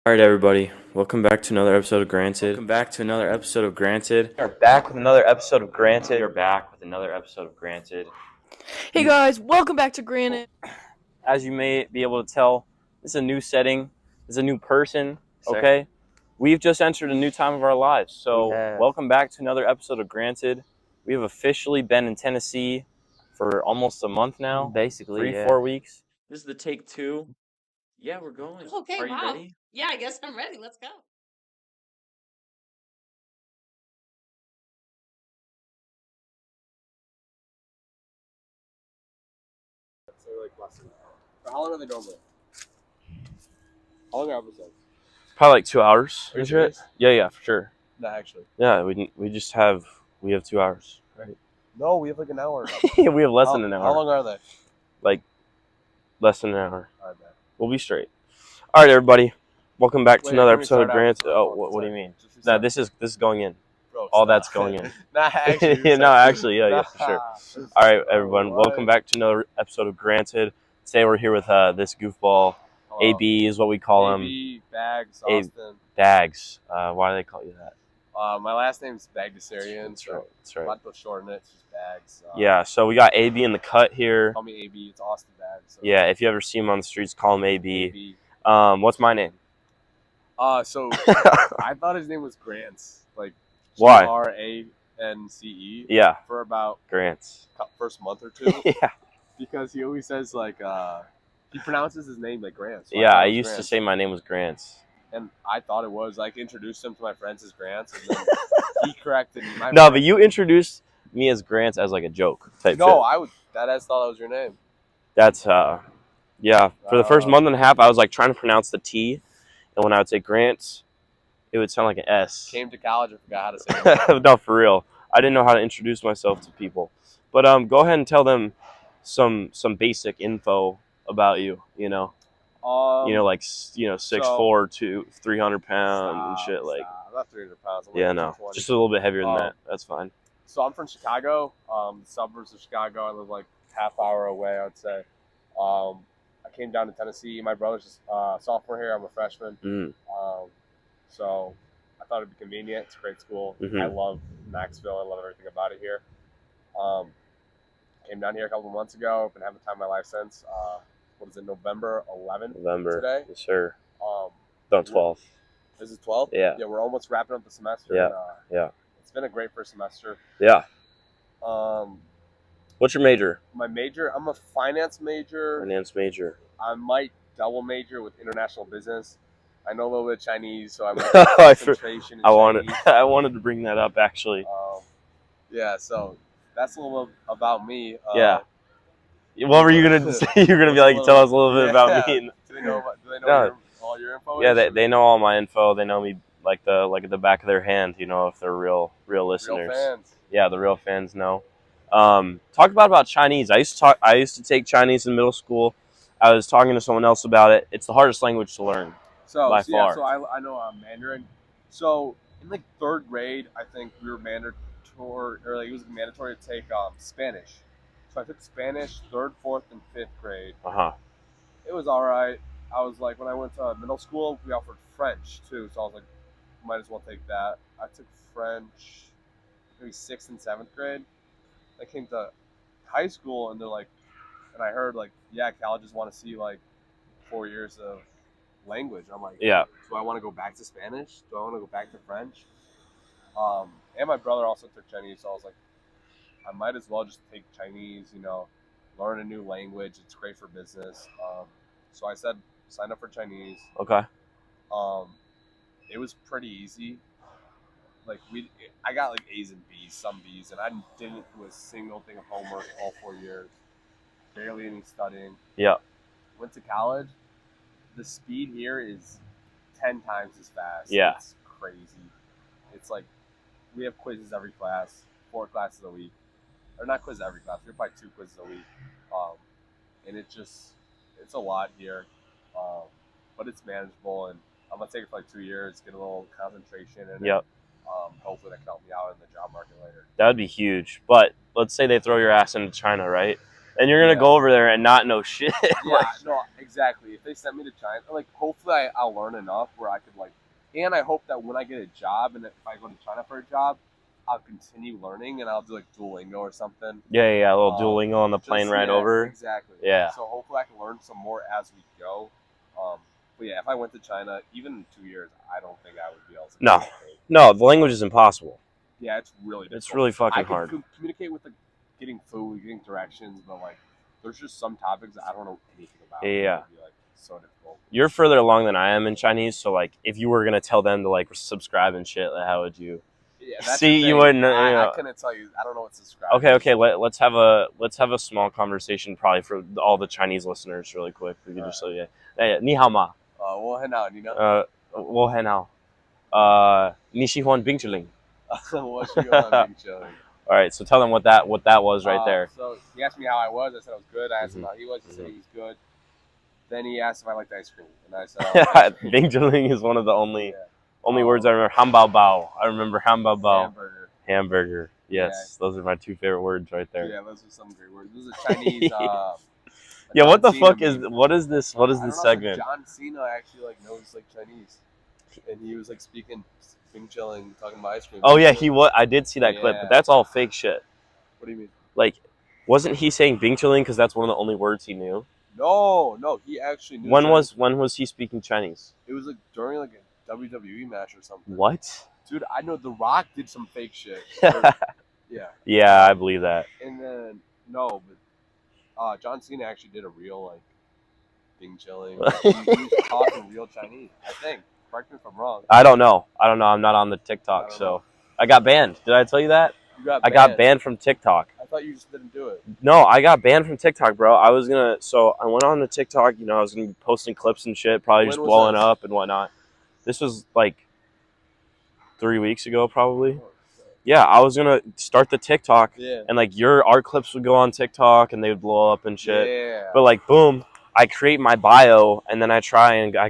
All right, everybody. Welcome back to another episode of Granted. We are back with another episode of Granted. Hey guys, welcome back to Granted. As you may be able to tell, this is a new setting. This is a new person. Okay, we've just entered a new time of our lives. So welcome back to another episode of Granted. We have officially been in Tennessee for almost a month now. Basically, 4 weeks. This is the take 2. Yeah, we're going. Okay, Are you wow. ready? Yeah, I guess I'm ready. Let's go. So like less than an hour. How long are they normally? How long are episodes? Probably like 2 hours. Are you serious? Yeah, for sure. No, actually. Yeah, we just have 2 hours. Right. No, we have like an hour. We have less than an hour. How long are they? Like less than an hour. I bet. We'll be straight. All right, everybody. Welcome back to Wait, another can we episode of start Granted. out? Oh, what do you mean? Just No, restart. this is going in. Bro, All stop. that's going in. Nah, actually. No, actually, yeah, for sure. Nah. All right, everyone. What? Welcome back to another episode of Granted. Today we're here with this goofball. Hello. AB is what we call him. AB, Bags, A- Austin. Bags. Why do they call you that? My last name's Bagdasarian. That's right. That's I'm right. about to shorten it. It's just Bags. Yeah. So we got AB in the cut here. Call me AB. It's Austin Bags. So Yeah. If you ever see him on the streets, call him AB. AB. What's my name? So I thought his name was Grants. Like Why? Grance. Yeah. For about Grants. first month or two. Yeah. Because he always says like he pronounces his name like Grant. So Yeah, thought I it was used to Grant. say my name was Grants. And I thought it was like introduced him to my friends as Grants, and then he corrected my No, friend. but you introduced me as Grants as like a joke type No, shit. I would. That ass thought that was your name. That's yeah. For the first month and a half, I was like trying to pronounce the T, and when I would say Grants, it would sound like an S. Came to college and forgot how to say it. No, for real. I didn't know how to introduce myself to people. But go ahead and tell them some basic info about you. You know, like 6'4", 300 pounds and shit. Like, I'm not 300 pounds. I'm yeah, like no, 220. just a little bit heavier than that. That's fine. So I'm from Chicago, suburbs of Chicago. I live like half hour away, I would say. I came down to Tennessee. My brother's a sophomore here. I'm a freshman. Mm. So I thought it'd be convenient. It's a great school. Mhm. I love Maxville. I love everything about it here. Came down here a couple of months ago. Been having the time of my life since. What is it, November 11th November. today? Yes, sir. Um, No, 12. Is it 12? Yeah. Yeah, we're almost wrapping up the semester. Yeah. And, Yeah. It's been a great first semester. Yeah. What's your major? My major, I'm a finance major. Finance major. I might double major with international business. I know a little bit of Chinese, so I might I have concentration in Chinese. I wanted to bring that up actually. Yeah, so that's a little bit about me. Yeah. What were you gonna say? You're gonna be like, tell us a little bit about me. Do they know No. all your info? Yeah, they know all my info. They know me like at the back of their hand. You know, if they're real listeners. Real fans. Yeah, the real fans know. Talk about Chinese. I used to take Chinese in middle school. I was talking to someone else about it. It's the hardest language to learn. By far. So I know Mandarin. So in like third grade, I think we were mandatory, or like it was mandatory to take Spanish. So I took Spanish third, fourth, and fifth grade. It was all right. I was like, when I went to middle school, we offered French too. So I was like, might as well take that. I took French maybe 6th and 7th grade. I came to high school and they're like, and I heard like, yeah, colleges want to see like 4 years of language. I'm like, Yeah. Do I want to go back to Spanish? Do I want to go back to French? And my brother also took Chinese, so I was like, I might as well just take Chinese, learn a new language. It's great for business. So I said, sign up for Chinese. Okay. It was pretty easy. Like I got like A's and B's, some B's, and I didn't do a single thing of homework all 4 years. Barely any studying. Yeah. Went to college. The speed here is 10 times as fast. Yeah. It's crazy. It's like we have quizzes every class, 4 classes a week. Or not quizzes every class. We have probably 2 quizzes a week. And it's a lot here. But it's manageable, and I'm gonna take it for like 2 years, get a little concentration, and Yep. hopefully that can help me out in the job market later. That would be huge. But let's say they throw your ass into China, right? And you're gonna go over there and not know shit. Yeah, no, exactly. If they sent me to China, like hopefully I'll learn enough where I could like, and I hope that when I get a job and if I go to China for a job, I'll continue learning and I'll do like Duolingo or something. Yeah, a little Duolingo on the plane ride over. Exactly. Yeah. So hopefully I can learn some more as we go. But yeah, if I went to China, even in 2 years, I don't think I would be able to. No, the language is impossible. Yeah, it's really difficult. It's really fucking hard. I can communicate with getting food, getting directions, but like, there's just some topics that I don't know anything about. Yeah. It'd be, like, so difficult. You're further along than I am in Chinese, so like, if you were gonna tell them to like subscribe and shit, like, how would you? Yeah, that's see, you wouldn't. I couldn't tell you. I don't know what subscribe. Okay. Let's have a small conversation, probably for all the Chinese listeners, really quick. We could just say, "你好吗？我很好，你呢？我很好。你喜欢冰淇淋？我喜欢冰淇淋。All right, so tell them what that was right there. So he asked me how I was. I said I was good. I asked him how he was. He said he was good. Then he asked if I liked ice cream, and I said, Bing Jiling is one of the only words I remember. Hambao bao. I remember hambao bao. Hamburger. Yes, those are my two favorite words right there. Yeah, those are some great words. Those are Chinese. Yeah, what the fuck is what is this? What is this segment? John Cena actually like knows like Chinese, and he was like speaking Bing Jiling, talking about ice cream. Oh yeah, he was. I did see that clip, but that's all fake shit. What do you mean? Like, wasn't he saying Bing Jiling because that's one of the only words he knew? No, he actually knew. When was he speaking Chinese? It was like during like a WWE match or something. What? Dude, I know The Rock did some fake shit. Yeah. Yeah, I believe that. And then John Cena actually did a real like Bing Jiling. He was talking real Chinese, I think. Correct me if I'm wrong. I don't know. I'm not on the TikTok, so I got banned. Did I tell you that? I got banned from TikTok. I thought you just didn't do it. No, I got banned from TikTok, bro. I went on to TikTok, I was gonna be posting clips and shit, probably just blowing up and whatnot. This was like 3 weeks ago, probably. Yeah, I was gonna start the TikTok, and like our clips would go on TikTok and they would blow up and shit. Yeah. But like, boom, I create my bio and then I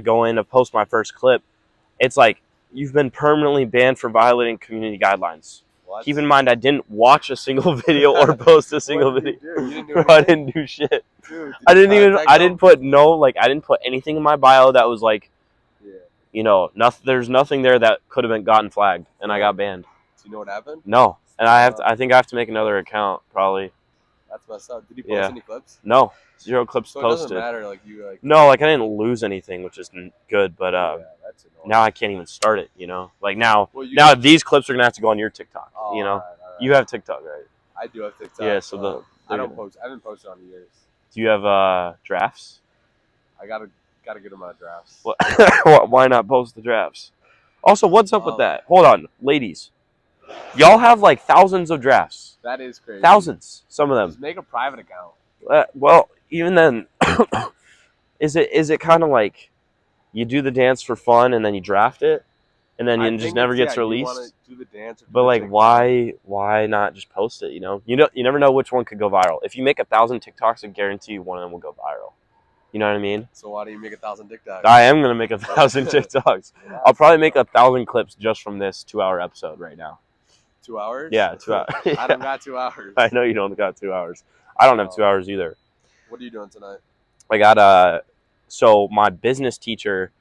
go in to post my first clip. It's like, you've been permanently banned for violating community guidelines. What? Keep in mind, I didn't watch a single video or post a single video. You didn't do I didn't do shit. Dude, I didn't put anything in my bio that was like, there's nothing there that could have been gotten flagged, and I got banned. Do you know what happened? No, and I think I have to make another account probably. That's messed up. Did you post any clips? No, 0 clips so posted. It doesn't matter, like you like. No, like I didn't lose anything, which is good, but that's now I can't even start it. Like now these clips are gonna have to go on your TikTok. Right. You have TikTok, right? I do have TikTok. Yeah, so I don't post. I haven't posted on years. Do you have drafts? I gotta get them on drafts. Why not post the drafts? Also, what's up with that? Hold on, ladies. Y'all have like thousands of drafts. That is crazy. Thousands, some of them. Just make a private account. Well, even then, is it kind of like you do the dance for fun and then you draft it, and then it just never gets released? You want to do the dance, but like, why not just post it? You never know which one could go viral. If you make 1,000 TikToks, I guarantee you one of them will go viral. You know what I mean? So why do you make 1,000 TikToks? I am gonna make 1,000 TikToks. I'll probably make 1,000 clips just from this 2-hour episode right now. 2 hours? Yeah, 2 hours. I don't got 2 hours. I know you don't got 2 hours. I don't have 2 hours either. What are you doing tonight? I got so my business teacher,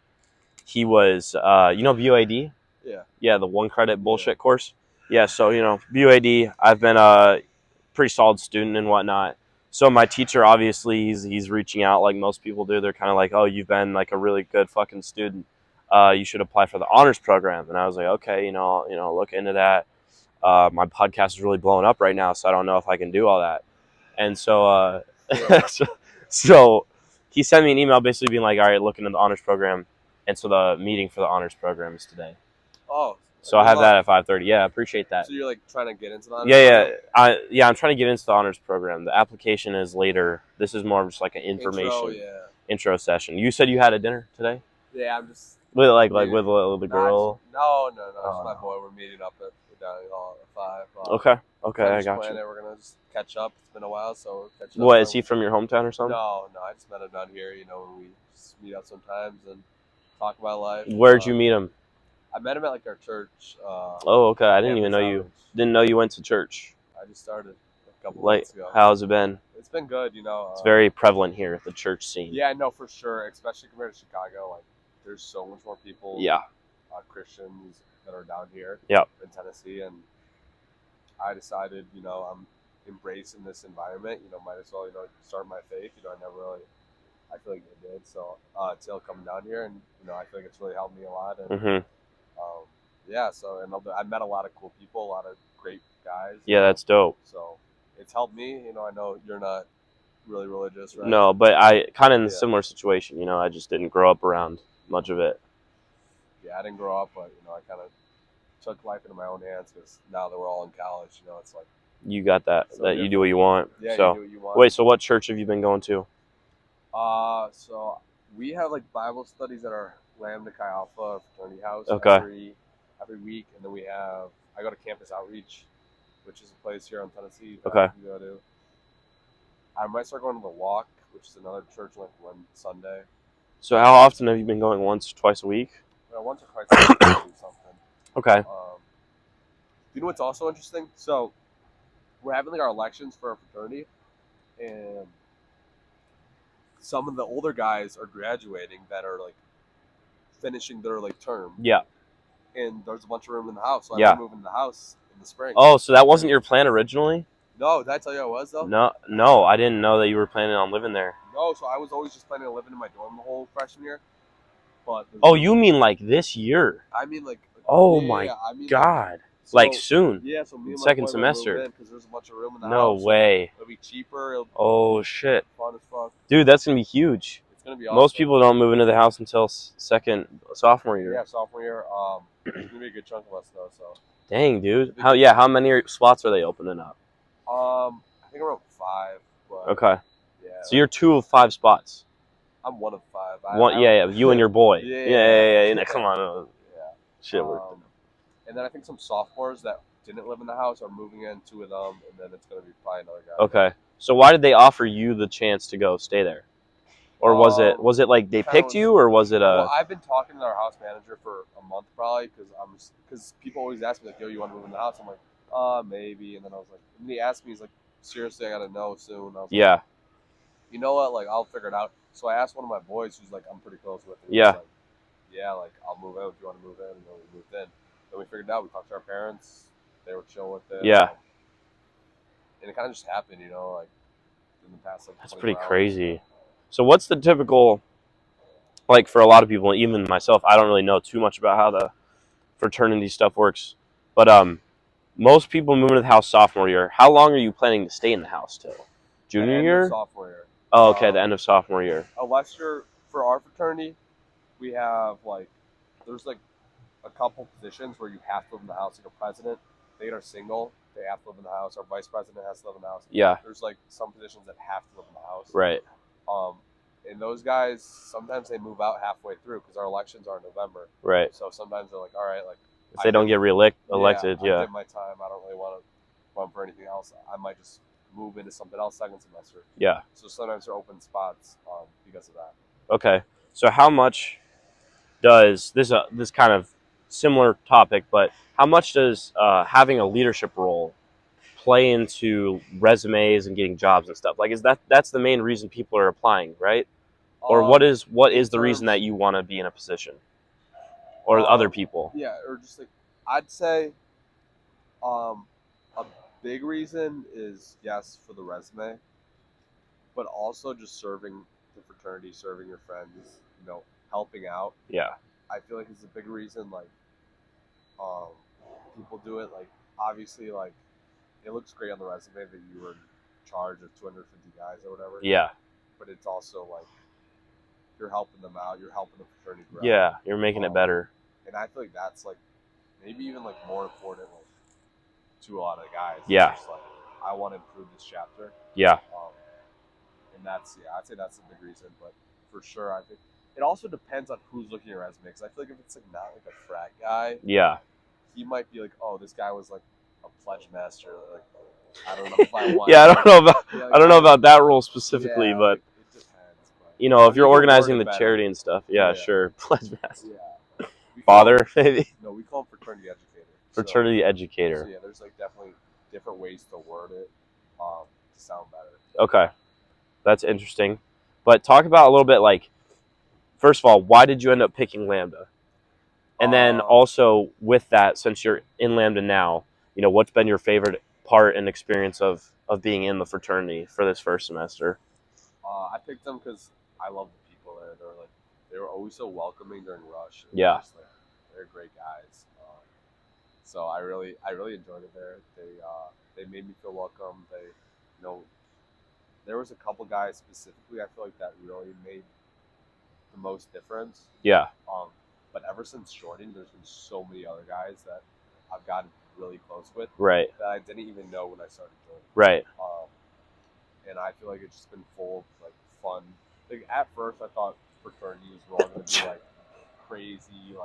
he was BUAD? Yeah. Yeah, the 1 credit bullshit course. Yeah, so BUAD, I've been a pretty solid student and whatnot. So my teacher, obviously, he's reaching out like most people do. They're kind of like, oh, you've been like a really good fucking student. You should apply for the honors program. And I was like, okay, look into that. My podcast is really blowing up right now, so I don't know if I can do all that. And so, so he sent me an email basically being like, all right, look into the honors program. And so the meeting for the honors program is today. Oh. So I have that at 5:30. Yeah, I appreciate that. So you're like trying to get into the honors program? I'm trying to get into the honors program. The application is later. This is more of just like an information intro session. You said you had a dinner today? Yeah, I'm just with the girl. No, just my boy. We're meeting up down at 5. Okay, I got you. We're gonna just catch up. It's been a while, so catch up. What, is he from your hometown or something? No, I just met him down here. We just meet up sometimes and talk about life. Where'd you meet him? I met him at like our church. Okay. I didn't even know you went to church. I just started couple months ago. How's it been? It's been good, you know. It's very prevalent here at the church scene. Yeah, no, for sure. Especially compared to Chicago, like there's so much more people. Yeah. Christians that are down here. Yep. In Tennessee, and I decided, you know, I'm embracing this environment. You know, might as well, you know, start my faith. You know, I feel like it did. So till coming down here, and you know, I feel like it's really helped me a lot. And yeah, so and I met a lot of cool people, a lot of great guys. Yeah, that's dope. So it's helped me. You know, I know you're not really religious, right? No, but I kind of in a similar situation. You know, I just didn't grow up around much of it. Yeah, I didn't grow up, but you know, I kind of took life into my own hands because now that we're all in college, you know, it's like you got that so that different. you do what you want. Yeah, so you do what you want. wait, so what church have you been going to? So we have like Bible studies at our Lambda Chi Alpha fraternity house every week, and then I go to Campus Outreach, which is a place here in Tennessee that I can go to. I might start going to the Walk, which is another church like one Sunday. So how often have you been going? Once, twice a week? Once or twice a week, I do something. Okay. You know what's also interesting? So we're having like our elections for our fraternity, and some of the older guys are graduating that are like finishing their like term. Yeah. And there's a bunch of room in the house, so I'm moving to the house in the spring. Oh, so that wasn't your plan originally? No, did I tell you I was though? No, I didn't know that you were planning on living there. No, so I was always just planning on living in my dorm the whole freshman year. But you mean like this year? I mean like. Oh my God! Like soon? Yeah, so me and my second semester. Because there's a bunch of room in the no house. No way. It'll be cheaper. Oh shit! Fun as fuck. Dude, that's gonna be huge. It's gonna be awesome. Most people don't move into the house until sophomore year. Yeah, sophomore year. There's gonna be a good chunk of us though. So. Dang, dude. How many spots are they opening up? I think around 5. But okay. Yeah. So you're 2 of 5 spots. I'm 1 of 5. You and your boy. Yeah. Come on. Yeah. Shit. And then I think some sophomores that didn't live in the house are moving in, 2 of them, and then it's gonna be probably another guy. Okay. So why did they offer you the chance to go stay there? Or was it like they picked you, or was it a? Well, I've been talking to our house manager for a month probably because people always ask me like, "Yo, you want to move in the house?" I'm like, maybe. And then I was like, and he asked me, he's like, "Seriously, I gotta know soon." I was like, you know what? Like, I'll figure it out. So I asked one of my boys, who's like I'm pretty close with. And he was like, yeah, like I'll move in if you want to move in. And then we moved in. Then we figured it out. We talked to our parents. They were chill with it. Yeah. And it kind of just happened, you know, like in the past like. That's pretty crazy. So what's the typical, like for a lot of people, even myself, I don't really know too much about how the fraternity stuff works, but most people move into the house sophomore year. How long are you planning to stay in the house till? Junior year? Sophomore year. Oh, okay, the end of sophomore year. Unless for our fraternity, we have like, there's like a couple positions where you have to live in the house, like a president. They are single. They have to live in the house. Our vice president has to live in the house. Yeah. There's like some positions that have to live in the house. Right. And those guys, sometimes they move out halfway through because our elections are in November. Right. So sometimes they're like, all right, like. If they don't get elected, I did my time. I don't really want to run for anything else. I might just move into something else second semester. Yeah. So sometimes there are open spots because of that. Okay. So how much does this kind of similar topic, but how much does having a leadership role play into resumes and getting jobs and stuff? Like, that's the main reason people are applying, right? Or what is the reason that you want to be in a position? Or other people? Yeah, or just like I'd say a big reason is yes for the resume, but also just serving the fraternity, serving your friends, you know, helping out. Yeah. I feel like it's a big reason like people do it. Like obviously like it looks great on the resume that you were in charge of 250 guys or whatever. Yeah. But it's also like you're helping them out, you're helping the fraternity grow. Yeah, you're making it better. And I feel like that's like maybe even like more important like, to a lot of guys. Yeah. Just like I want to improve this chapter. Yeah. And that's I'd say that's a big reason. But for sure, I think it also depends on who's looking at your resume. Because I feel like if it's like not like a frat guy, yeah, he might be like, oh, this guy was like a pledge master. Like I don't know if I want. Yeah, I don't know about that role specifically, but it depends. But, you know, if you're organizing the charity and stuff, sure, pledge master. Yeah. Father, maybe. No, we call him fraternity educator. Fraternity educator. So yeah, there's like definitely different ways to word it. to sound better. Okay, that's interesting. But talk about a little bit, like, first of all, why did you end up picking Lambda? And then also with that, since you're in Lambda now, what's been your favorite part and experience of being in the fraternity for this first semester? I picked them because I love the people there. They were always so welcoming during rush. Yeah. Just, they're great guys. So I really enjoyed it there. They made me feel welcome. There was a couple guys specifically I feel like that really made the most difference. Yeah. But ever since joining, there's been so many other guys that I've gotten really close with. Right. That I didn't even know when I started joining. Right. And I feel like it's just been full of fun. Like at first, I thought fraternities were all going to be crazy,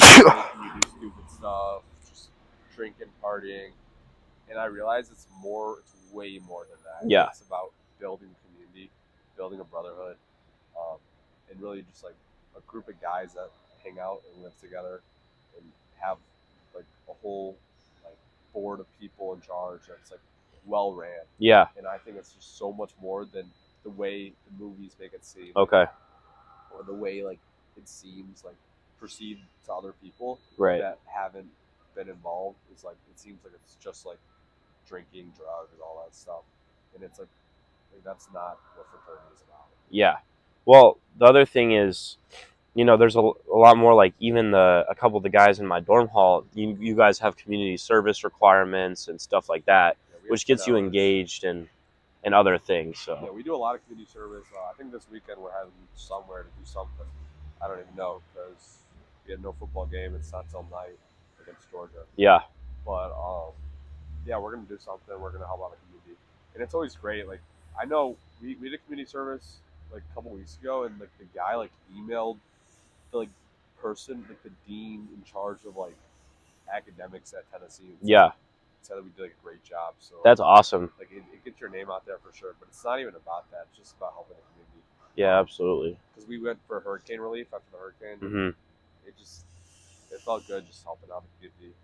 making you do stupid stuff, just drinking, partying. And I realized it's way more than that. Yeah. It's about building community, building a brotherhood, and really just a group of guys that hang out and live together and have a whole board of people in charge that's well ran. Yeah. And I think it's just so much more than the way the movies make it seem. Okay. Or the way it seems perceived to other people right. that haven't been involved. It's it seems like it's just drinking, drugs, and all that stuff. And it's that's not what fraternity is about. Yeah. Well, the other thing is, there's a lot more, even a couple of the guys in my dorm hall, you guys have community service requirements and stuff like that, which gets you engaged and other things. So yeah, we do a lot of community service. I think this weekend we're heading somewhere to do something. I don't even know because we have no football game. It's not till night against Georgia. Yeah. But yeah, we're gonna do something. We're gonna help out the community, and it's always great. I know we did a community service a couple weeks ago, and the guy emailed the person, the dean in charge of academics at Tennessee. Yeah. Said that we did a great job. So that's awesome. It gets your name out there for sure, but it's not even about that. It's just about helping the community. Yeah, absolutely. Because we went for hurricane relief after the hurricane. Mm-hmm. It felt good just helping out the community,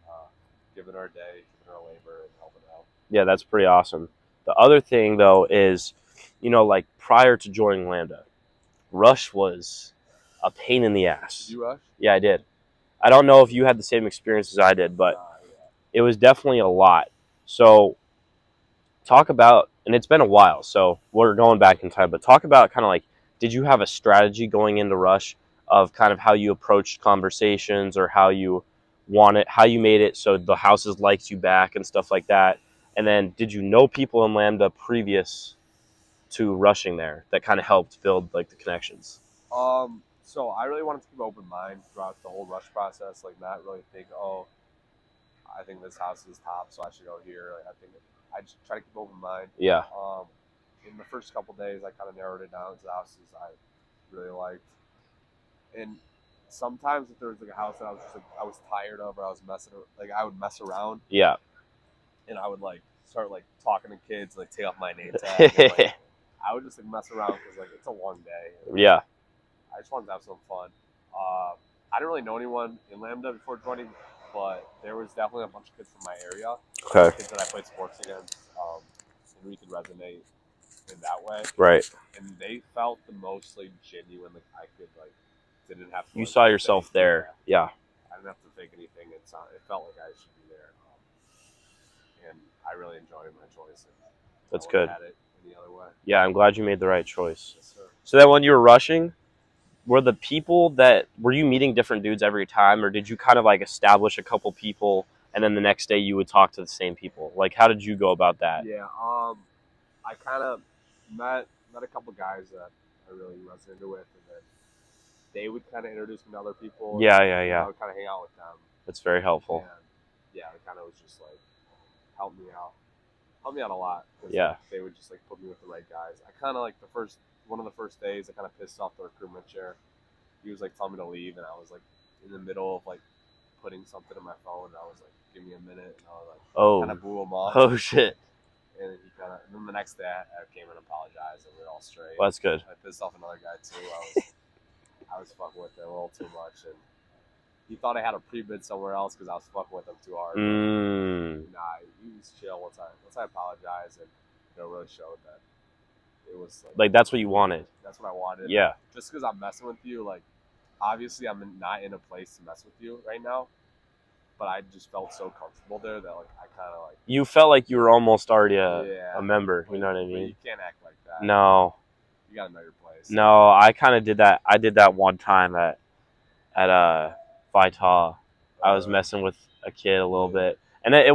giving our day, giving our labor, and helping out. Yeah, that's pretty awesome. The other thing though is, prior to joining Lambda, rush was a pain in the ass. You rush? Yeah, I did. I don't know if you had the same experience as I did, but it was definitely a lot. So talk about, and it's been a while, so we're going back in time, but talk about kind of did you have a strategy going into rush of kind of how you approached conversations or how you made it so the houses liked you back and stuff like that? And then did you know people in Lambda previous to rushing there that kind of helped build the connections? So I really wanted to keep an open mind throughout the whole rush process, not really think, oh, I think this house is top, so I should go here. I just try to keep an open mind. Yeah. In the first couple days, I kind of narrowed it down to the houses I really liked. And sometimes if there was a house that I was just I was tired of, or I was I would mess around. Yeah. And I would start talking to kids, take off my name tag. And, I would just mess around because it's a long day. And, yeah. I just wanted to have some fun. I didn't really know anyone in Lambda before joining, but there was definitely a bunch of kids from my area. Okay. Kids that I played sports against, and we could resonate in that way. Right. And they felt the most genuine. I could didn't have to. You saw yourself there. Yeah. I didn't have to think anything. It felt like I should be there, and I really enjoyed my choice. That's good. Had it any other way. Yeah, I'm glad you made the right choice. Yes, sir. So then when you were rushing, were you meeting different dudes every time, or did you kind of establish a couple people and then the next day you would talk to the same people? How did you go about that? Yeah, I kind of met a couple guys that I really resonated with, and then they would kind of introduce me to other people. Yeah. I would kind of hang out with them. That's very helpful. And yeah, it kind of was just helped me out a lot. Yeah. They would just put me with the right guys. I kind of one of the first days, I kind of pissed off the recruitment chair. He was telling me to leave, and I was in the middle of putting something in my phone, and I was give me a minute, and I was kind of blew him off. Oh shit. And he and then the next day I came and apologized, and we were all straight. Well, that's good. I pissed off another guy too. I was fucking with him a little too much, and he thought I had a pre-bid somewhere else because I was fucking with him too hard. Nah, he was chill once I apologized and really showed that it was like that's what you wanted. That's what I wanted. Yeah. Just because I'm messing with you, like obviously I'm not in a place to mess with you right now, but I just felt so comfortable there that like I kind of like. You felt like you were almost already a member. You know what I mean? You can't act like that. No. You gotta know your place. No, I kind of did that. I did that one time at Vital. I was messing with a kid a little bit, and I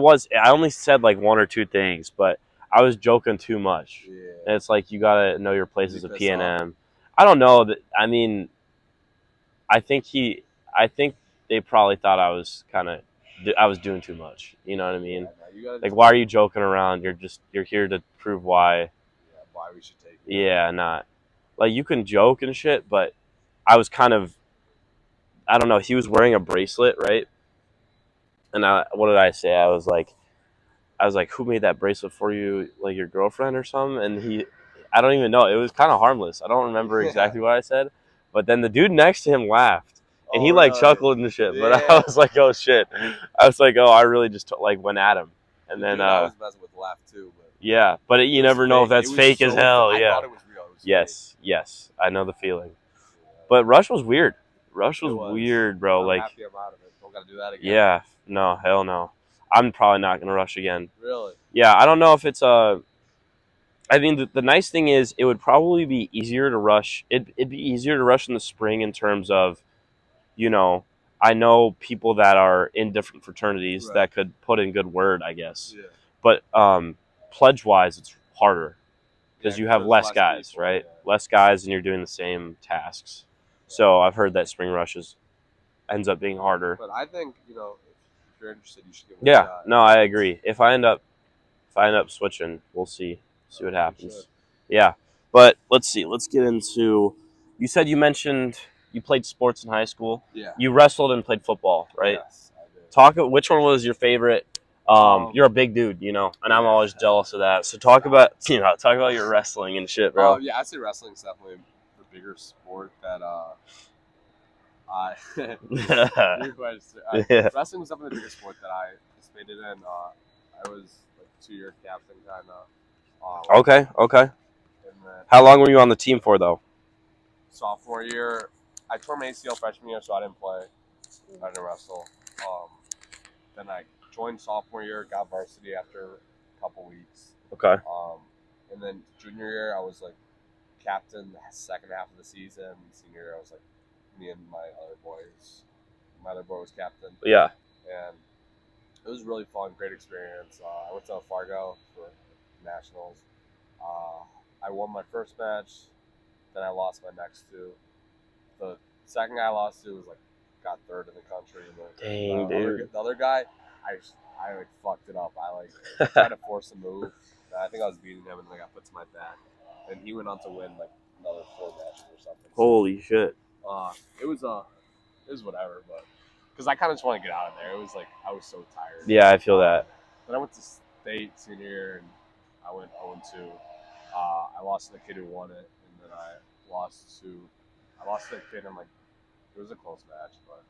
only said like one or two things, but I was joking too much. Yeah. And it's like you gotta know your place as a PNM. I don't know that. I mean, I think they probably thought I was doing too much. You know what I mean? Yeah, like, why are you joking around? You're here to prove why. Yeah, why we should take it. Yeah, not like you can joke and shit, but I was kind of, I don't know. He was wearing a bracelet, right? And what did I say? I was like, who made that bracelet for you? Like your girlfriend or something? And I don't even know. It was kind of harmless. I don't remember exactly what I said, but then the dude next to him laughed. And he like chuckled and shit, but I was like, "Oh shit!" I was like, "Oh, I really just like went at him." And then I was messing with laugh too, but yeah, but you never know if that's fake as hell. Yeah. I thought it was real. It was yes, fake. yes, I know the feeling. But Rush was weird. Rush was was weird, bro. I'm like, happy I'm out of it. Don't gotta do that again. Yeah, no, hell no. I'm probably not gonna rush again. Really? Yeah, I don't know if it's I mean, the nice thing is it would probably be easier to rush. It'd be easier to rush in the spring in terms of, I know people that are in different fraternities that could put in good word, I guess. Yeah. But pledge-wise, it's harder because you have less guys, people, right? Yeah. Less guys, and you're doing the same tasks. So I've heard that spring rushes ends up being harder. But I think if you're interested, you should give it a shot. No, I agree. If I end up switching, we'll see what happens. Yeah, but let's see. Let's get into. You said you mentioned you played sports in high school. Yeah. You wrestled and played football, right? Yes, I did. Which one was your favorite? You're a big dude, and I'm always jealous of that. So talk about your wrestling and shit, bro. Yeah, I'd say wrestling is definitely the bigger sport that wrestling was definitely the biggest sport that I participated in. I was like 2-year captain kind of. Okay. How long were you on the team for, though? Sophomore year, I tore my ACL freshman year, so I didn't play. I didn't wrestle. Then I joined sophomore year, got varsity after a couple weeks. Okay. And then junior year, I was like captain the second half of the season. Senior year, I was like me and my other boys. My other boy was captain. Yeah. And it was really fun, great experience. I went to Fargo for nationals. I won my first match. Then I lost my next two. The second guy I lost to was like got third in the country. And the other guy, I like fucked it up. I like tried to force a move. I think I was beating him, and then I got put to my back. And he went on to win like another 4 matches or something. Holy shit! It was whatever, but because I kind of just want to get out of there. It was like I was so tired. Yeah, I feel that. Then I went to state senior year, and I went 0-2. I lost to the kid who won it, and then I lost to the kid, and like it was a close match, but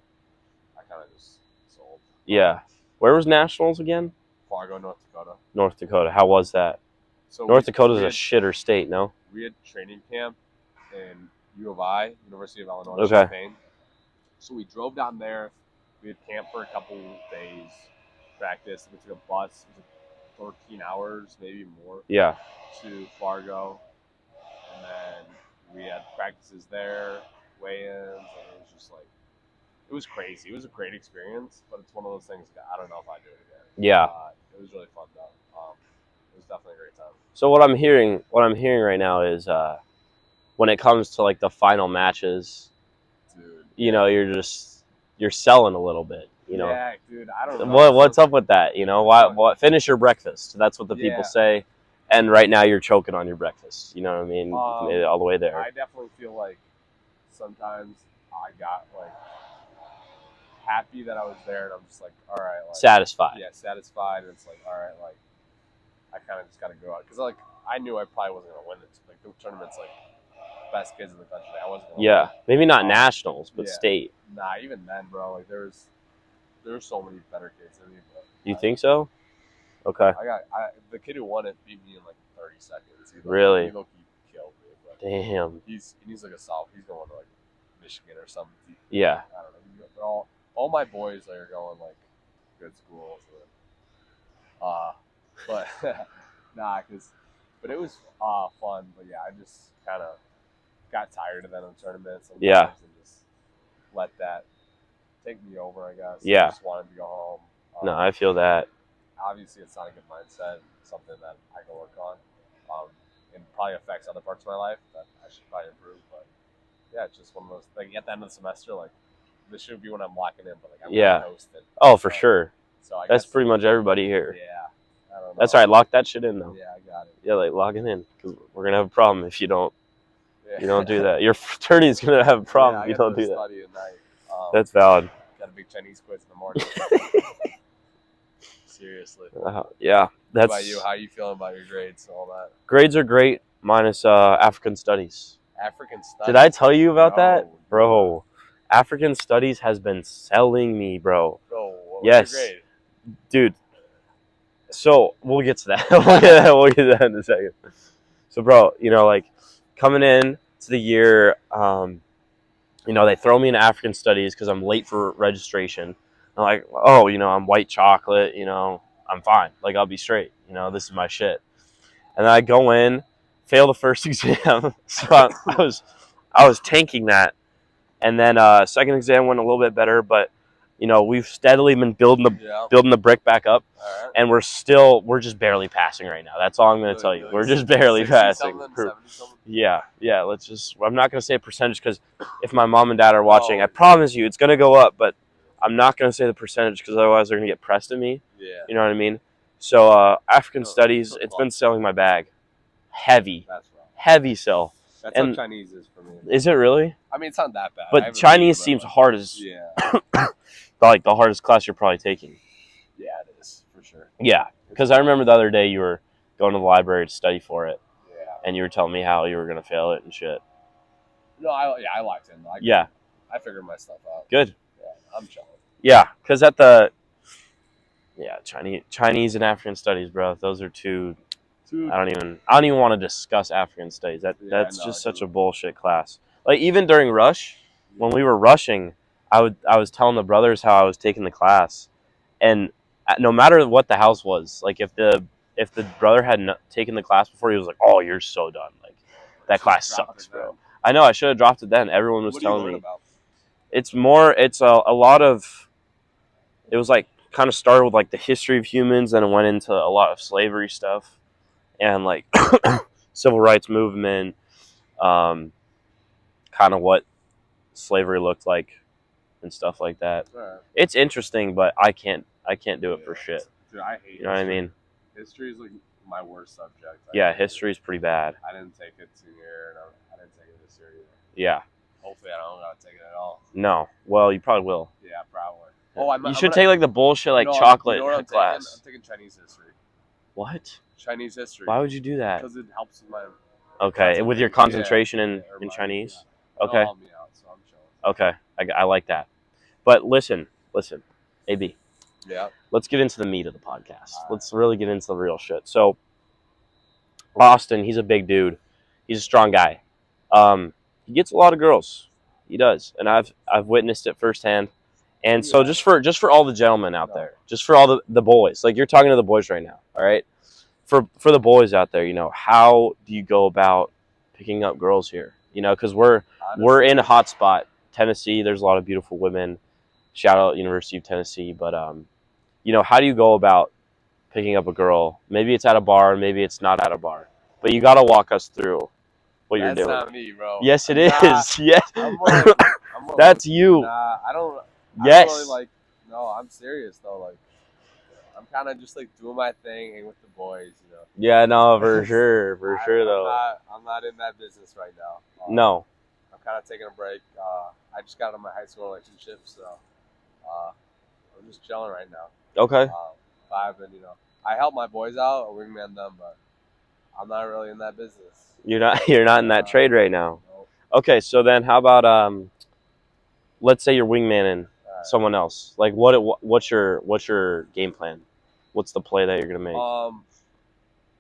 I kind of just sold. Yeah. Where was nationals again? Fargo, North Dakota. North Dakota. How was that? So North Dakota's a shitter state, no? We had training camp in U of I, University of Illinois, Champaign. So we drove down there. We had camp for a couple days, practice. We took a bus. It was like 13 hours, maybe more. Yeah. To Fargo, and then we had practices there, weigh-ins, and it was just like it was crazy. It was a great experience, but it's one of those things that I don't know if I do it again. Yeah. It was really fun though. It was definitely a great time. So what I'm hearing right now is when it comes to like the final matches, dude, you're selling a little bit, Yeah, dude, I don't know. What's up with that? What finish your breakfast? That's what the people say. And right now you're choking on your breakfast. You know what I mean? You made it all the way there. I definitely feel like sometimes I got like happy that I was there, and I'm just like, all right, like satisfied. Yeah, satisfied. And it's like, all right, like I kind of just got to go out because like I knew I probably wasn't gonna win it. Like the tournament's like best kids in the country. I wasn't. Maybe not nationals, but state. Nah, even then, bro. Like there's so many better kids than me. But you think so? Okay. The kid who won it beat me in like 30 seconds. Really? He killed me. But damn. He's like a soft. He's going to like Michigan or something. Yeah. I don't know. They're all my boys are going like good schools. But but it was fun. But yeah, I just kind of got tired of them in tournaments. And just let that take me over, I guess. Yeah. I just wanted to go home. No, I feel that. Obviously, it's not a good mindset. Something that I can work on. And probably affects other parts of my life that I should probably improve. But yeah, it's just one of those things. At the end of the semester, like this should be when I'm locking in, but like I'm toasted. Oh, for sure. So that's pretty much everybody here. Yeah. I don't know. That's all right. Lock that shit in though. Yeah, I got it. Yeah, like lock it in because we're gonna have a problem if you don't. You don't do that. Your fraternity is gonna have a problem if you don't do that. Study at night. That's valid. Got a big Chinese quiz in the morning. Seriously. Yeah. What about you? How are you feeling about your grades and all that? Grades are great, minus African studies. African studies? Did I tell you about that? Bro, African studies has been selling me, bro. Bro, what was your grade? Dude. So, we'll get to that. We'll get to that in a second. So, bro, like, coming in to the year, they throw me in African studies because I'm late for registration. I'm like, oh, I'm white chocolate, I'm fine. Like, I'll be straight. This is my shit. And then I go in, fail the first exam. So I was tanking that. And then second exam went a little bit better, but we've steadily been building the brick back up, and we're just barely passing right now. That's all I'm going to tell you. We're just barely passing. Yeah. I'm not going to say a percentage because if my mom and dad are watching, I promise you it's going to go up, but I'm not going to say the percentage because otherwise they're going to get pressed at me. Yeah. You know what I mean? So African studies, it's been selling my bag. Heavy. That's right. Heavy sell. That's how Chinese is for me. Is it really? I mean, it's not that bad. But Chinese seems hard as like the hardest class you're probably taking. Yeah, it is for sure. Yeah, because I remember the other day you were going to the library to study for it. Yeah. And you were telling me how you were gonna fail it and shit. No, I locked in. I figured my stuff out. Good. Yeah, I'm chilling. Yeah, because Chinese and African studies, bro. Those are two. I don't even want to discuss African studies. That's just such a bullshit class. Like even during rush, when we were rushing, I was telling the brothers how I was taking the class, and no matter what the house was, like if the brother had taken the class before, he was like, "Oh, you're so done. Like that class sucks, bro." I know I should have dropped it then. Everyone was telling me. About? It's a lot of. It was like kind of started with like the history of humans, and it went into a lot of slavery stuff. And like civil rights movement, kind of what slavery looked like, and stuff like that. Right. It's interesting, but I can't do it for shit. Dude, I hate. You know what I mean? History is like my worst subject. History is pretty bad. I didn't take it senior, and I didn't take it this year either. Yeah. Hopefully, I don't gotta take it at all. No. Well, you probably will. Yeah, probably. You should take like the bullshit chocolate class. I'm taking Chinese history. What? Chinese history. Why would you do that? Because it helps with my. Okay, with your concentration in Chinese. Yeah. Okay. Help me out, so I'm chilling. Okay, I like that. But listen, AB. Yeah. Let's get into the meat of the podcast. Let's really get into the real shit. So, Austin, he's a big dude. He's a strong guy. He gets a lot of girls. He does, and I've witnessed it firsthand. And so just for all the gentlemen out there, just for all the boys, like you're talking to the boys right now, all right? For the boys out there, how do you go about picking up girls here? Because we're in a hot spot, Tennessee. There's a lot of beautiful women. Shout out University of Tennessee, but how do you go about picking up a girl? Maybe it's at a bar, maybe it's not at a bar, but you got to walk us through what you're doing. That's not me, bro. Yes, it is. Yes, that's you. Nah, I don't. Yes. I don't really no, I'm serious though. Like, I'm kind of just like doing my thing, hang with the boys, Yeah, no, for sure though. I'm not in that business right now. No. I'm kind of taking a break. I just got out of my high school relationship, so I'm just chilling right now. Okay. I've been, I help my boys out, I wingman them, but I'm not really in that business. You're not in that trade right now. Nope. Okay, so then how about let's say you're wingmaning someone else. Like what's your game plan? What's the play that you're gonna make?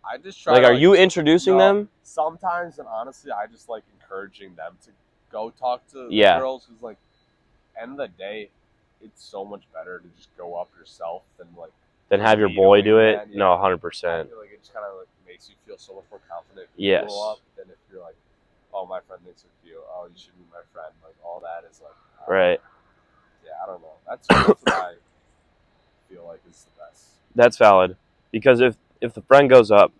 I just try. Like, are you introducing them? Sometimes, and honestly, I just like encouraging them to go talk to the girls. Because like, end of the day, it's so much better to just go up yourself than have your boy do it. Yeah. No, 100%. I feel like it just kind of like makes you feel so much more confident if you go up than if you're like, oh, my friend thinks of you. Oh, you should be my friend. Like all that is like right. Yeah, I don't know. That's what I feel like is the best. That's valid, because if the friend goes up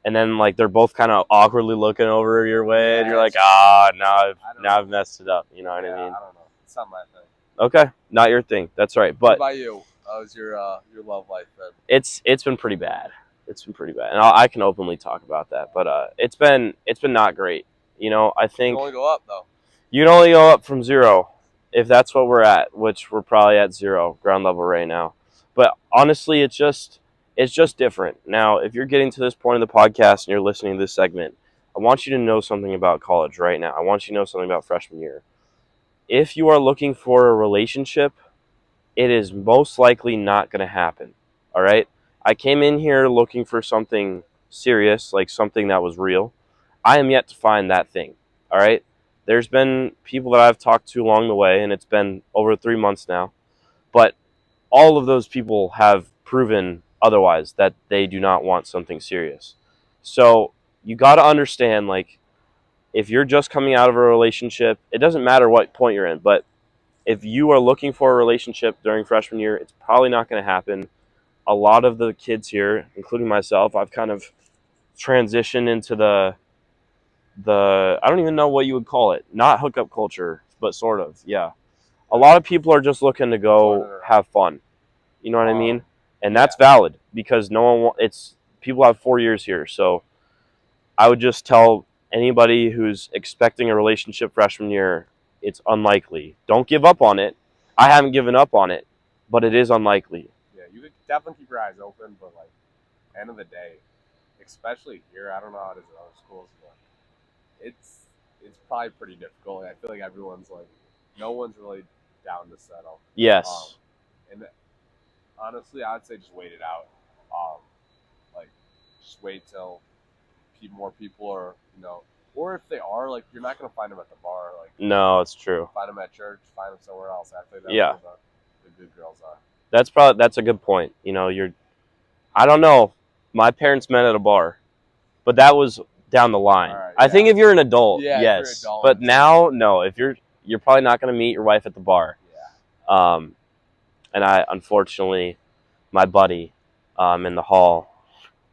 and then like they're both kind of awkwardly looking over your way, and you're like, now I've messed it up. You know what I mean? I don't know. It's not my thing. Okay, not your thing. That's right. But what about you? How's your love life been? It's been pretty bad. It's been pretty bad, and I can openly talk about that. But it's been not great. You know, I think you can only go up though. You can only go up from 0, if that's what we're at, which we're probably at 0 ground level right now. But honestly, it's just different. Now, if you're getting to this point of the podcast and you're listening to this segment, I want you to know something about college right now. I want you to know something about freshman year. If you are looking for a relationship, it is most likely not going to happen. All right? I came in here looking for something serious, like something that was real. I am yet to find that thing. All right? There's been people that I've talked to along the way, and it's been over 3 months now. But all of those people have proven otherwise, that they do not want something serious. So you got to understand, like, if you're just coming out of a relationship, it doesn't matter what point you're in, but if you are looking for a relationship during freshman year, it's probably not going to happen. A lot of the kids here, including myself, I've kind of transitioned into the I don't even know what you would call it. Not hookup culture, but sort of, yeah. A lot of people are just looking to go have fun. You know what I mean? And that's valid, because people have 4 years here. So I would just tell anybody who's expecting a relationship freshman year, it's unlikely. Don't give up on it. I haven't given up on it, but it is unlikely. Yeah, you could definitely keep your eyes open, but like, end of the day, especially here, I don't know how it is in other schools, but it's probably pretty difficult. I feel like everyone's like, no one's really down to settle. Yes. And honestly, I'd say just wait it out. Like, just wait till more people are, or if they are, like, you're not gonna find them at the bar. Like, no, it's true. Find them at church. Find them somewhere else. I think that's where the good girls are. That's a good point. You know, I don't know. My parents met at a bar, but that was down the line. Right, I think if you're an adult, yes. Adult, but now, no. If you're probably not going to meet your wife at the bar. Yeah. And unfortunately, my buddy, in the hall,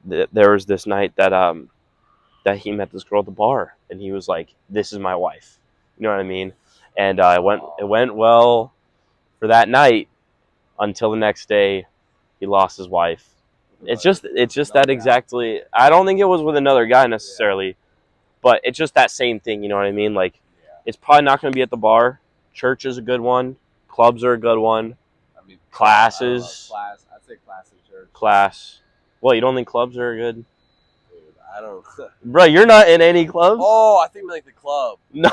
there was this night that he met this girl at the bar, and he was like, "This is my wife." You know what I mean? And it went well for that night until the next day. He lost his wife. It's just that exactly. I don't think it was with another guy necessarily, but it's just that same thing. You know what I mean? Like, it's probably not going to be at the bar. Church is a good one. Clubs are a good one. I mean, classes. I'd say class and church. Class. Well, you don't think clubs are good? Dude, I don't. Bro, you're not in any clubs? Oh, I think like the club. No,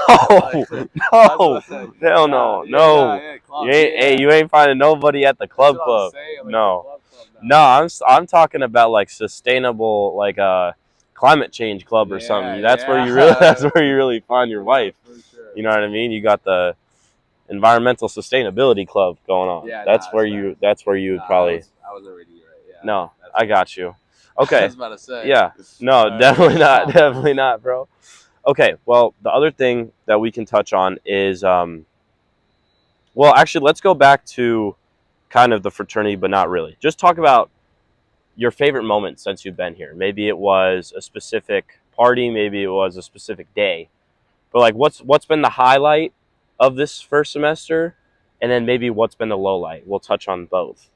hell no. You ain't finding nobody at the club. No. I'm talking about like sustainable, like climate change club or something. That's where you really find your wife. Sure. You know what I mean? You got the environmental sustainability club going on. Yeah, that's where you would probably. I wasn't reading it right. Yeah. No, I got you. Okay. I was about to say. Yeah. No, definitely not. Definitely not, bro. Okay. Well, the other thing that we can touch on is, well, actually, let's go back to kind of the fraternity, but not really. Just talk about your favorite moment since you've been here. Maybe it was a specific party. Maybe it was a specific day. But like, what's been the highlight of this first semester, and then maybe what's been the low light? We'll touch on both.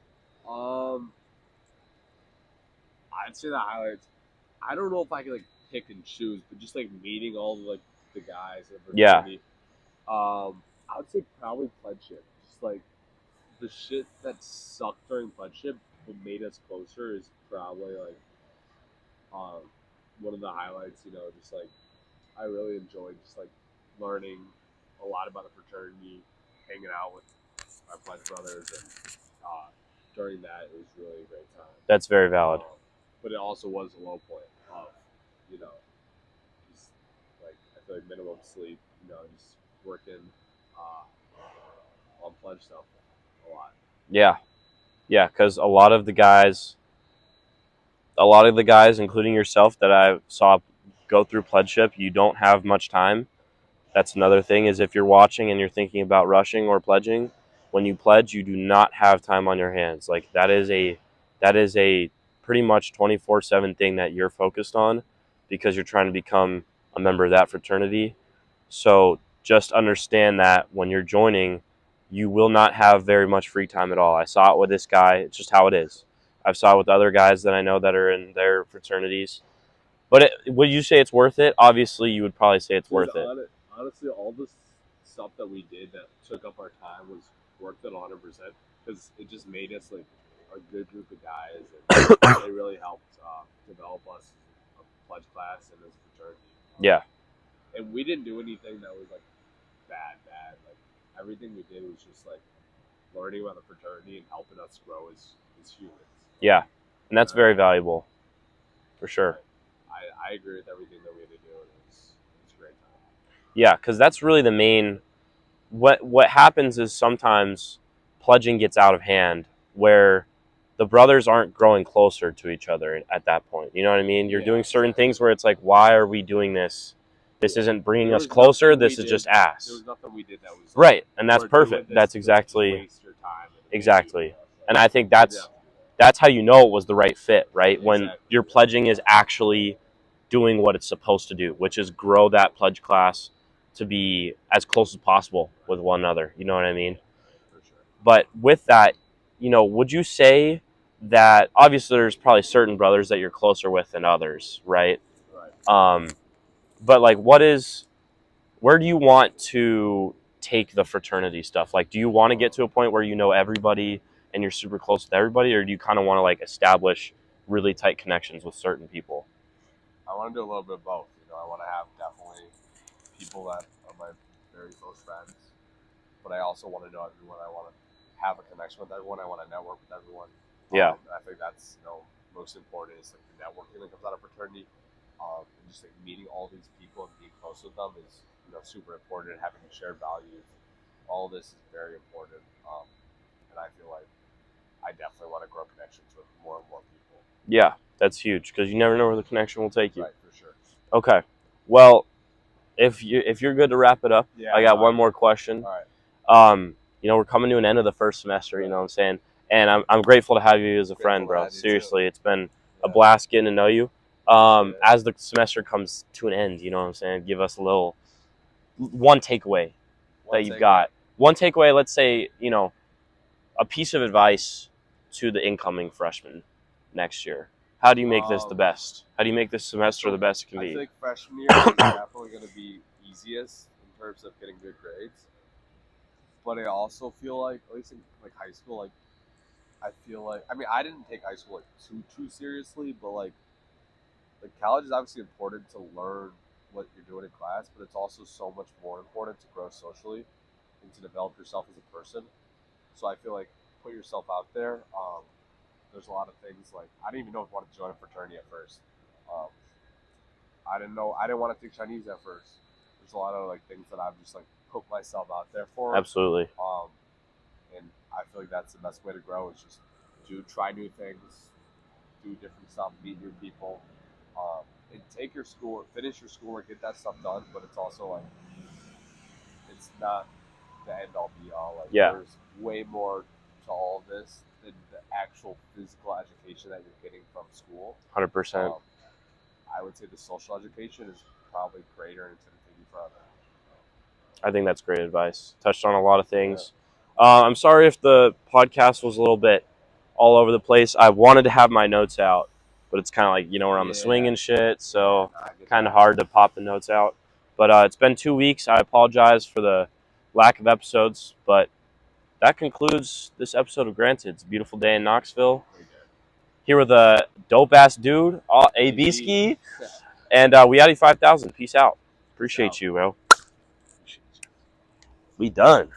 I'd say the highlights. I don't know if I could like pick and choose, but just like meeting all the guys in fraternity. Yeah. I would say probably pledship. Just like the shit that sucked during pledship, what made us closer is probably like one of the highlights. Just like I really enjoyed just like learning a lot about the fraternity, hanging out with my pledge brothers, and during that, it was really a great time. That's very valid. But it also was a low point of, just like, I feel like minimum sleep, just working on pledge stuff a lot. Yeah, because a lot of the guys, including yourself, that I saw go through pledgeship, you don't have much time. That's another thing, is if you're watching and you're thinking about rushing or pledging, when you pledge, you do not have time on your hands. Like that is a pretty much 24/7 thing that you're focused on, because you're trying to become a member of that fraternity. So just understand that when you're joining, you will not have very much free time at all. I saw it with this guy. It's just how it is. I've saw it with other guys that I know that are in their fraternities. But would you say it's worth it? Obviously, you would probably say it's worth it. Honestly, all this stuff that we did that took up our time was worth it 100%, because it just made us like a good group of guys, and it really helped develop us a pledge class and as a fraternity. Yeah. And we didn't do anything that was like bad. Like everything we did was just like learning about the fraternity and helping us grow as humans. Yeah, and that's very valuable, for sure. I agree with everything that we had to do. It was a great time. Yeah, because that's really the main. What happens is sometimes pledging gets out of hand, where the brothers aren't growing closer to each other at that point. You know what I mean? You're doing certain things where it's like, why are we doing this? This isn't bringing us closer. This is just ass. There was nothing we did that was right, and that's perfect. That's exactly And I think that's how you know it was the right fit, right? When your pledging is actually doing what it's supposed to do, which is grow that pledge class to be as close as possible with one another. You know what I mean? But with that, would you say that obviously there's probably certain brothers that you're closer with than others, right? But like, where do you want to take the fraternity stuff? Like, do you want to get to a point where you know everybody and you're super close with everybody, or do you kind of want to like establish really tight connections with certain people? I want to do a little bit of both. I want to have definitely people that are my very close friends, but I also want to know everyone. I want to have a connection with everyone. I want to network with everyone. Yeah. I think that's most important is like the networking that comes out of fraternity. And just like meeting all these people and being close with them is super important, and having shared values. All this is very important. And I feel like I definitely want to grow connections with more and more people. Yeah, that's huge, because you never know where the connection will take you. Right, for sure. Okay. Well, if you're good to wrap it up, I got one more question. All right. We're coming to an end of the first semester, you know what I'm saying? And I'm grateful to have you as a friend, bro. Seriously, it's been a blast getting to know you. As the semester comes to an end, you know what I'm saying? Give us a little one takeaway that you've got. One takeaway, let's say, a piece of advice to the incoming freshmen next year. How do you make this the best? How do you make this semester the best it can be? I think freshman year is definitely going to be easiest in terms of getting good grades. But I also feel like, at least in like high school, like I feel like, I mean, I didn't take high school like too seriously, but like college is obviously important to learn what you're doing in class, but it's also so much more important to grow socially and to develop yourself as a person. So I feel like put yourself out there. There's a lot of things like I didn't even know if I wanted to join a fraternity at first. I didn't want to take Chinese at first. There's a lot of like things that I've just like put myself out there for. Absolutely. And I feel like that's the best way to grow is just try new things, do different stuff, meet new people, and finish your schoolwork, get that stuff done. But it's also like it's not the end all be all. Like there's way more to all of this than the actual physical education that you're getting from school. 100%. I would say the social education is probably greater and it's going to take you further. I think that's great advice. Touched on a lot of things. I'm sorry if the podcast was a little bit all over the place. I wanted to have my notes out, but it's kind of like, we're on the swing and shit, so kind of hard to pop the notes out. But it's been 2 weeks. I apologize for the lack of episodes, but that concludes this episode of Granted. It's a beautiful day in Knoxville. Here with a dope-ass dude, AB Ski, and we out 5000. Peace out. Appreciate you, bro. We done.